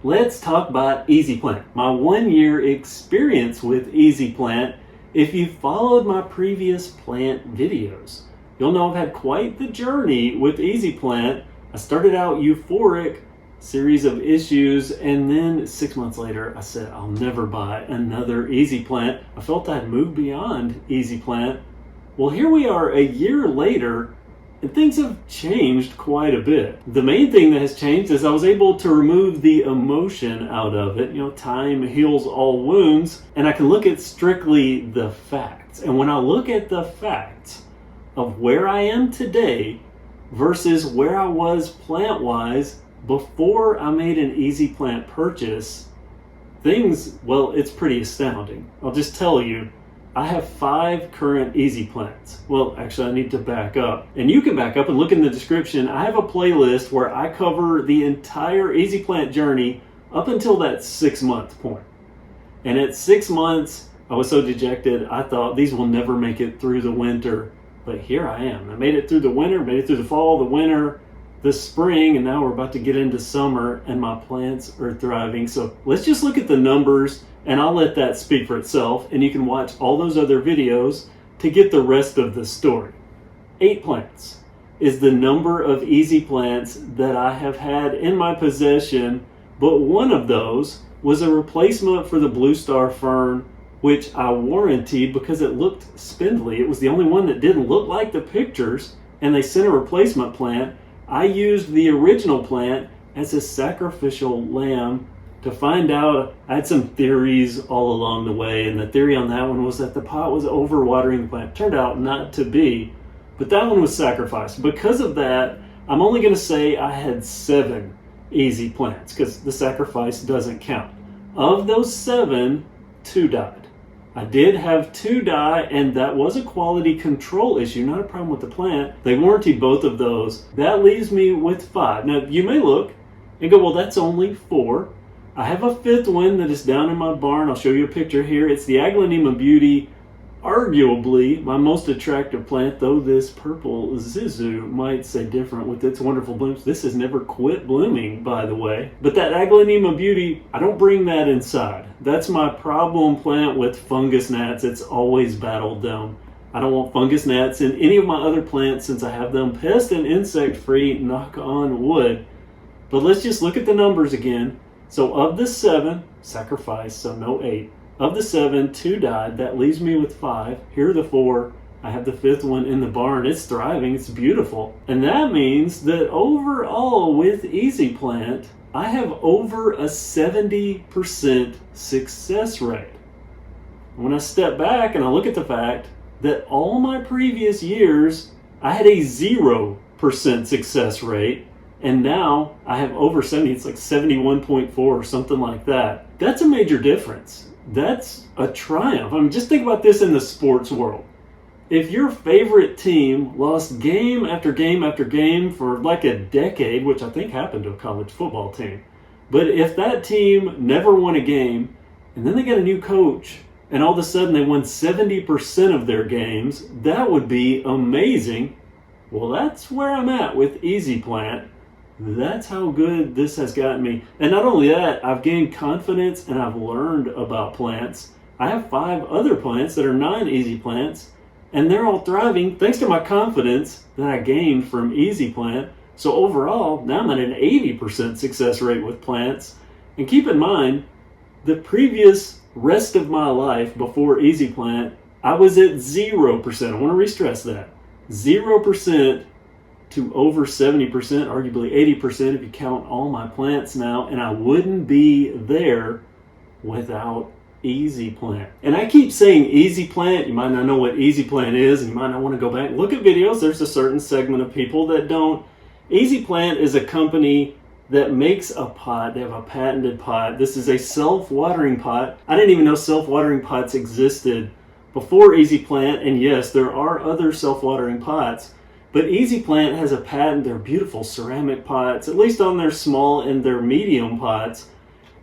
let's talk about Easyplant, my 1-year experience with Easyplant. If you followed my previous plant videos, you'll know I've had quite the journey with Easyplant. I started out euphoric, series of issues, and then 6 months later I said I'll never buy another Easyplant. I felt I'd moved beyond Easyplant. Well, here we are a year later, and things have changed quite a bit. The main thing that has changed is I was able to remove the emotion out of it. You know, time heals all wounds, and I can look at strictly the facts. And when I look at the facts of where I am today versus where I was plant-wise before I made an Easyplant purchase, well, it's pretty astounding. I'll just tell you, I have 5 current Easyplants. Well, actually I need to back up. And you can back up and look in the description. I have a playlist where I cover the entire Easyplant journey up until that 6-month point. And at 6 months, I was so dejected, I thought these will never make it through the winter. But here I am. I made it through the winter, made it through the fall, the winter, the spring, and now we're about to get into summer, and my plants are thriving. So let's just look at the numbers, and I'll let that speak for itself, and you can watch all those other videos to get the rest of the story. 8 plants is the number of Easyplants that I have had in my possession, but one of those was a replacement for the Blue Star Fern, which I warranted because it looked spindly. It was the only one that didn't look like the pictures, and they sent a replacement plant. I used the original plant as a sacrificial lamb to find out. I had some theories all along the way, and the theory on that one was that the pot was overwatering the plant. Turned out not to be, but that one was sacrificed. Because of that, I'm only going to say I had 7 Easyplants because the sacrifice doesn't count. Of those 7, 2 died. I did have 2 die, and that was a quality control issue, not a problem with the plant. They warranted both of those. That leaves me with 5. Now, you may look and go, well, that's only 4. I have a 5th one that is down in my barn. I'll show you a picture here. It's the Aglaonema Beauty, arguably my most attractive plant, though this purple Zizu might say different with its wonderful blooms. This has never quit blooming, by the way. But that Aglaonema Beauty, I don't bring that inside. That's my problem plant with fungus gnats. It's always battled them. I don't want fungus gnats in any of my other plants since I have them pest and insect free, knock on wood. But let's just look at the numbers again. So of the 7, sacrifice, so no 8. Of the 7, 2 died. That leaves me with 5. Here are the 4. I have the 5th one in the barn. It's thriving. It's beautiful. And that means that overall with Easyplant, I have over a 70% success rate. When I step back and I look at the fact that all my previous years, I had a 0% success rate, and now I have over 70, it's like 71.4 or something like that. That's a major difference. That's a triumph. I mean, just think about this in the sports world. If your favorite team lost game after game after game for like a decade, which I think happened to a college football team, but if that team never won a game and then they got a new coach and all of a sudden they won 70% of their games, that would be amazing. Well, that's where I'm at with Easyplant. That's how good this has gotten me. And not only that, I've gained confidence and I've learned about plants. I have 5 other plants that are non-Easyplants, and they're all thriving thanks to my confidence that I gained from Easyplant. So overall, now I'm at an 80% success rate with plants. And keep in mind, the previous rest of my life before Easyplant, I was at 0%. I want to re-stress that. 0% to over 70%, arguably 80% if you count all my plants now, and I wouldn't be there without Easyplant. And I keep saying Easyplant. You might not know what Easyplant is, and you might not want to go back and look at videos. There's a certain segment of people that don't. Easyplant is a company that makes a pot. They have a patented pot. This is a self-watering pot. I didn't even know self-watering pots existed before Easyplant, and yes, there are other self-watering pots, but Easyplant has a patent. They're beautiful ceramic pots, at least on their small and their medium pots.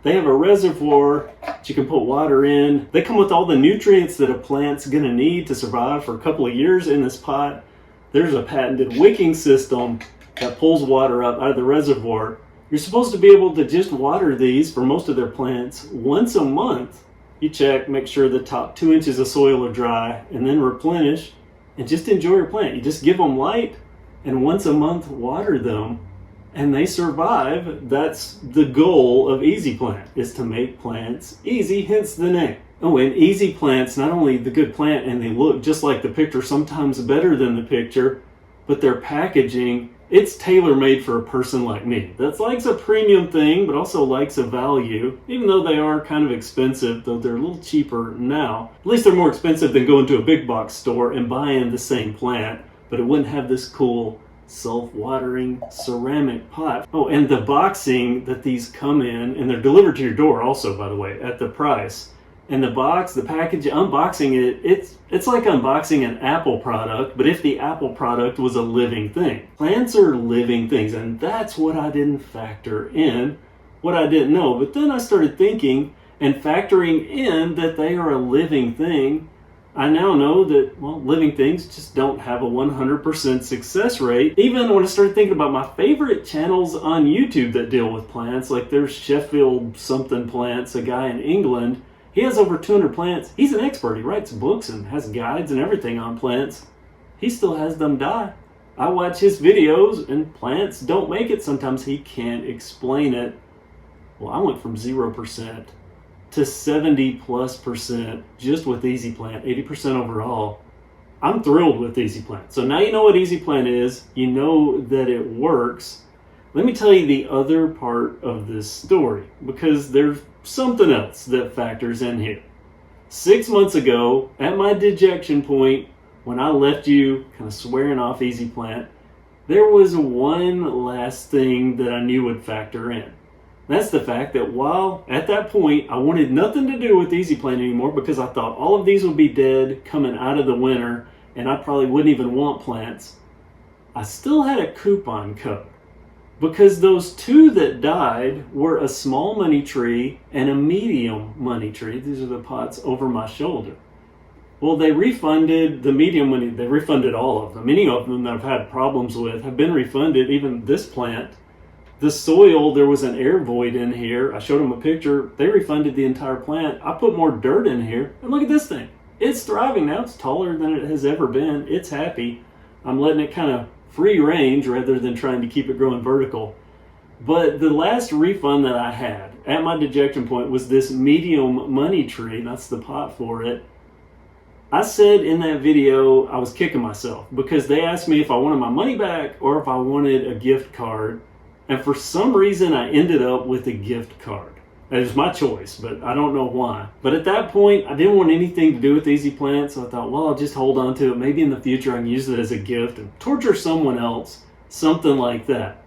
They have a reservoir that you can put water in. They come with all the nutrients that a plant's gonna need to survive for a couple of years in this pot. There's a patented wicking system that pulls water up out of the reservoir. You're supposed to be able to just water these for most of their plants once a month. You check, make sure the top 2 inches of soil are dry, and then replenish, and just enjoy your plant. You just give them light, and once a month water them, and they survive. That's the goal of Easyplant, is to make plants easy, hence the name. Oh, and Easyplant's not only the good plant, and they look just like the picture, sometimes better than the picture, but their packaging, it's tailor-made for a person like me that likes a premium thing but also likes a value, even though they are kind of expensive, though they're a little cheaper now. At least they're more expensive than going to a big box store and buying the same plant, but it wouldn't have this cool self-watering ceramic pot. Oh, and the boxing that these come in, and they're delivered to your door also, by the way, at the price. And the box, the package, unboxing it, it's like unboxing an Apple product, but if the Apple product was a living thing. Plants are living things, and that's what I didn't factor in, what I didn't know. But then I started thinking and factoring in that they are a living thing. I now know that, well, living things just don't have a 100% success rate. Even when I started thinking about my favorite channels on YouTube that deal with plants, like there's Sheffield something plants, a guy in England. He has over 200 plants. He's an expert. He writes books and has guides and everything on plants. He still has them die. I watch his videos and plants don't make it. Sometimes he can't explain it. Well, I went from 0% to 70+% just with Easyplant, 80% overall. I'm thrilled with Easyplant. So now you know what Easyplant is. You know that it works. Let me tell you the other part of this story, because there's something else that factors in here. 6 months ago, at my dejection point, when I left you kind of swearing off Easyplant, there was one last thing that I knew would factor in. That's the fact that while at that point I wanted nothing to do with Easyplant anymore, because I thought all of these would be dead coming out of the winter and I probably wouldn't even want plants, I still had a coupon code. Because those 2 that died were a small money tree and a medium money tree. These are the pots over my shoulder. Well, they refunded the medium money. They refunded all of them. Many of them that I've had problems with have been refunded, even this plant. The soil, there was an air void in here. I showed them a picture. They refunded the entire plant. I put more dirt in here. And look at this thing. It's thriving now. It's taller than it has ever been. It's happy. I'm letting it kind of free range rather than trying to keep it growing vertical. But the last refund that I had at my dejection point was this medium money tree. That's the pot for it. I said in that video I was kicking myself because they asked me if I wanted my money back or if I wanted a gift card. And for some reason I ended up with a gift card. It was my choice, but I don't know why. But at that point, I didn't want anything to do with Easyplant, so I thought, well, I'll just hold on to it. Maybe in the future I can use it as a gift and torture someone else, something like that.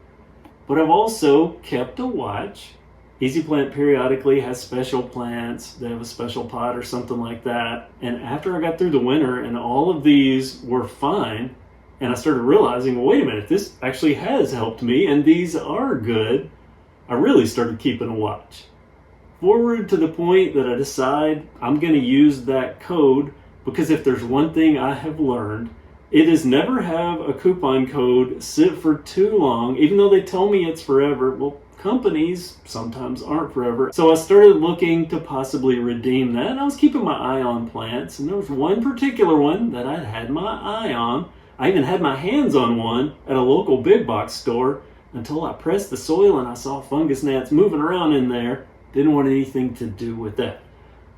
But I've also kept a watch. Easyplant periodically has special plants. They have a special pot or something like that. And after I got through the winter and all of these were fine, and I started realizing, well, wait a minute, this actually has helped me and these are good, I really started keeping a watch. Forward to the point that I decide I'm going to use that code, because if there's one thing I have learned, it is never have a coupon code sit for too long, even though they tell me it's forever. Well, companies sometimes aren't forever. So I started looking to possibly redeem that, and I was keeping my eye on plants, and there was one particular one that I had my eye on. I even had my hands on one at a local big box store until I pressed the soil and I saw fungus gnats moving around in there. Didn't want anything to do with that.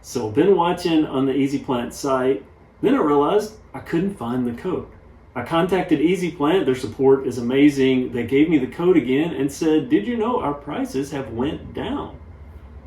So I've been watching on the Easyplant site. Then I realized I couldn't find the code. I contacted Easyplant. Their support is amazing. They gave me the code again and said, did you know our prices have went down?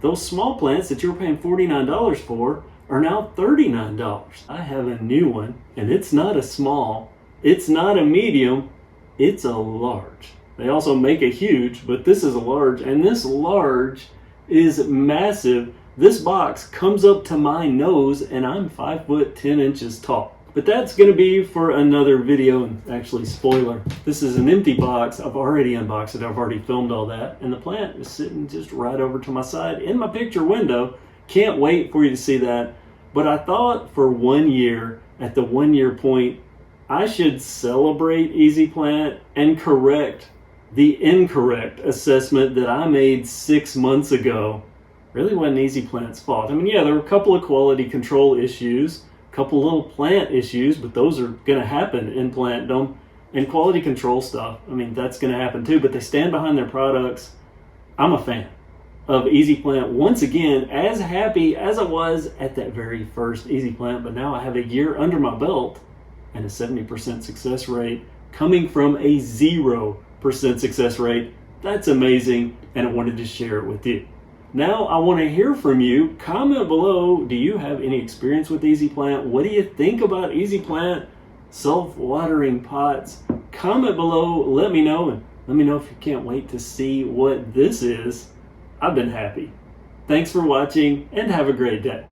Those small plants that you were paying $49 for are now $39. I have a new one, and it's not a small, it's not a medium, it's a large. They also make a huge, but this is a large, and this large is massive. This box comes up to my nose and I'm 5 foot 10 inches tall. But that's going to be for another video. And actually, spoiler, this is an empty box. I've already unboxed it. I've already filmed all that. And the plant is sitting just right over to my side in my picture window. Can't wait for you to see that. But I thought for 1 year, at the 1 year point, I should celebrate Easyplant and correct the incorrect assessment that I made 6 months ago really wasn't Easyplant's fault. I mean, yeah, there were a couple of quality control issues, a couple little plant issues, but those are going to happen in plantdom. And quality control stuff, I mean, that's going to happen too, but they stand behind their products. I'm a fan of Easyplant. Once again, as happy as I was at that very first Easyplant, but now I have a year under my belt and a 70% success rate coming from a 0% success rate. That's amazing, and I wanted to share it with you. Now I want to hear from you. Comment below, do you have any experience with Easyplant? What do you think about Easyplant self-watering pots? Comment below, let me know, and let me know if you can't wait to see what this is. I've been happy. Thanks for watching, and have a great day.